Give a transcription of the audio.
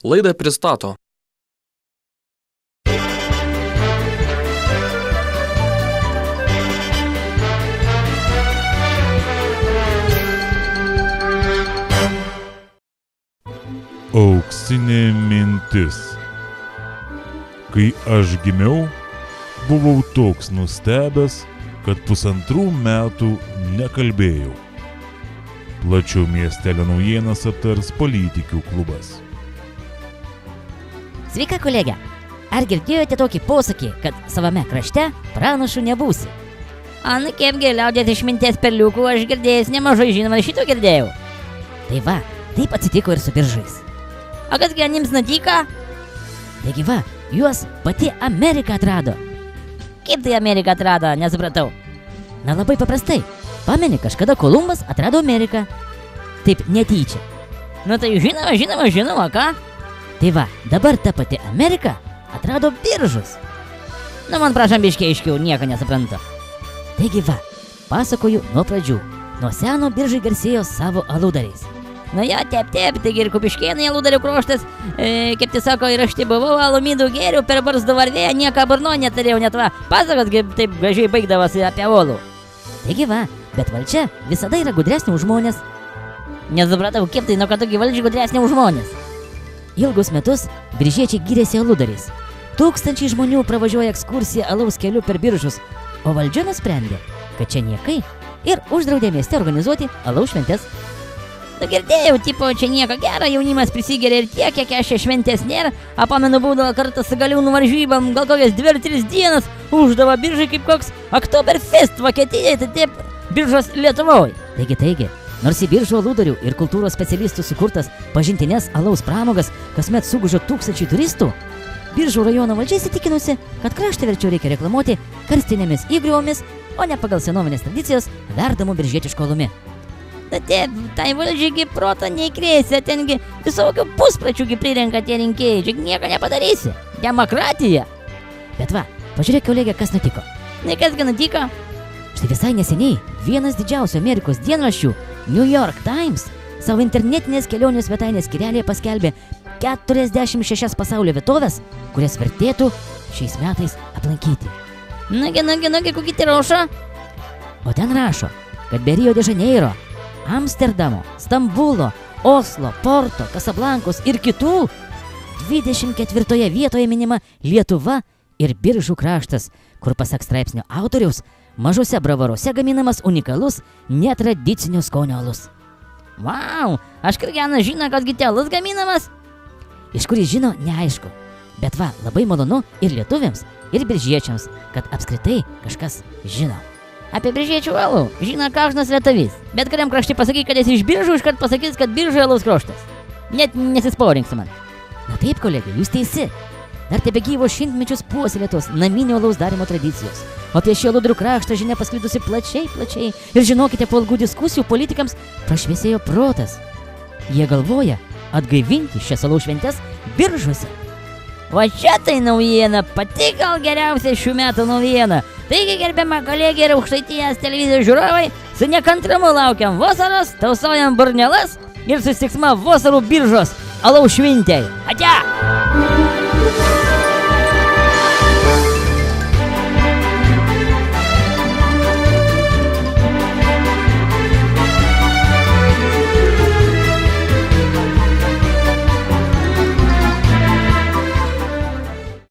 Laidą pristato Auksinė mintis. Kai aš gimiau, buvau toks nustebęs, kad 1,5 metų nekalbėjau. Plačiau miestelio naujienas aptars Politikių klubas. Sveika, kolegė. Ar girdėjote tokį posakį, kad savame krašte pranašu nebūsi? Anu, kaipgi liaudies išminties perliukų aš girdėjęs nemažai, žinoma, šito girdėjau. Tai va, taip atsitiko ir su biržais. O kasgi anims nutyka? Taigi va, juos pati Amerika atrado. Kaip tai Amerika atrado, nesupratau. Na labai paprastai. Pameni, kažkada Kolumbas atrado Ameriką. Taip netyčia. Nu tai žinoma, ką? Tai va, dabar ta pati Amerika atrado biržus. Nu man prašom biškiai aiškiau, nieko nesuprantu. Taigi va, pasakoju nuo pradžių. Nuo seno biržai garsėjo savo aludariais. Nu jo, taip, taigi ir Kupiškėnai aludarių kroštas, kaip tai sako, ir aš tai buvau alumidų gėrių per barzdą varvėję, nieko burno neturėjau, net va, pasakos kaip taip gražiai baigdavosi apie olų. Taigi va, bet valdžia visada yra gudresnė už žmonės. Nesupratau, kaip tai, nu kad tokia valdžia gudresnė už žmonės. Ilgus metus biržiečiai gyrėsi aludariais. Tūkstančiai žmonių pravažiuoja ekskursiją alaus keliu per biržus, o valdžia nusprendė, kad čia niekai ir uždraudė mieste organizuoti alaus šventes. Nu girdėjau, tipo, čia nieko gero, jaunimas prisigeria ir tiek, kiek aš čia šventės nėra, a pamenu būdavo kartą su galiūnų varžybam, gal kokias 2-3 dienas uždavo biržai kaip koks Oktoberfest Vokietijai, tai taip biržos Lietuvoje. Taigi, nors į biržų aludarių ir kultūros specialistų sukurtas pažintines alaus pramogas kasmet sugužo tūkstančiai turistų, Biržų rajono valdžia įsitikinusi, kad kraštaverčių reikia reklamuoti karstinėmis įgriuvomis, o ne pagal senovinės tradicijos verdamų biržietiško alumi. Na taip, tai valdžiai proto neįkrėsi, tengi visokių puspračių prirenka tie rinkėjai, čia nieko nepadarysi. Demokratija. Bet va, pažiūrėk, kolegė, kas nutiko. Na kasgi nutiko? Štai visai neseniai vienas didžiausių Amerikos dienraščių, New York Times, savo internetinės kelionės svetainės skyrelėje paskelbė 46 pasaulio vietovės, kurias vertėtų šiais metais aplankyti. Nagi, kokį tai rašo? O ten rašo, kad be Rio de Žaneiro, Amsterdamo, Stambulo, Oslo, Porto, Kasablankos ir kitų 24 vietoje minima Lietuva ir Biržų kraštas, kur pasak straipsnio autoriaus mažose bravaruose gaminamas unikalus netradicinio skonio alus. Vau, aš kirgeną žino, kasgi tie alus gaminamas? Iš kur jis žino, neaišku. Bet va, labai malonu ir lietuviams, ir biržiečiams, kad apskritai kažkas žino. Apie biržiečių alų žino kažnas lietuvys. Bet kuriam krašte pasakyk, kad esi iš Biržų, iškart pasakys, kad Biržų alaus kraštas. Net nesispaurink su man. Na taip, kolegė, jūs teisi. Dar tebegyvo šimtmečius puoselėtos naminio alaus darimo tradicijos. O apie šį aludarių kraštą žinia pasklidusi plačiai. Ir žinokite, po ilgų diskusijų politikams prašviesėjo protas. Jie galvoja atgaivinti šias alaus šventes Biržuose. O čia tai naujiena, pati gal geriausia šių metų naujiena. Taigi, gerbiama kolegė ir Aukštaitijos televizijos žiūrovai, su nekantrumu laukiam vasaros, tausojam burnelas ir susitiksime vasarų Biržos alaus šventėj. Atia!